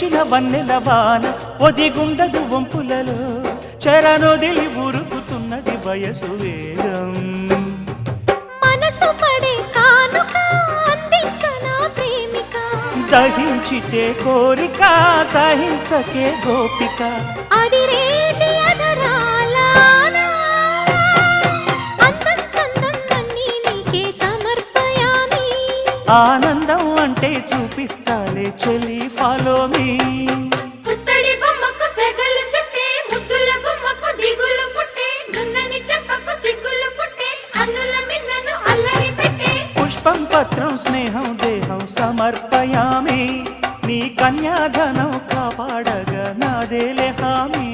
కురిచిన వన్నెల వాన ఒదిగుండదు వంపులలో చరణొదిలి ఉరుకుతున్నది వయసు వేగం మనసు పడే కానుక అందించనా ప్రేమిక దహించితే కోరిక సహించకే గోపిక అడిరేటి అధరాల అందం చందం అన్నీ నీకే సమర్పయామి ఆనందం అంటే చూపిస్తాలే చెలి ఫాలో మీ పుత్తడి బొమ్మకు సెగలు చుట్టే ముద్దుల గుమ్మకు దిగులు పుట్టే నున్నని చెప్పకు సిగ్గులు పుట్టే అన్నుల మిన్నను అల్లరి పెట్టే పుష్పం పత్రం స్నేహం దేహం సమర్పయామి నీ కన్యాధనం కాపాడగా నాదేలే హామీ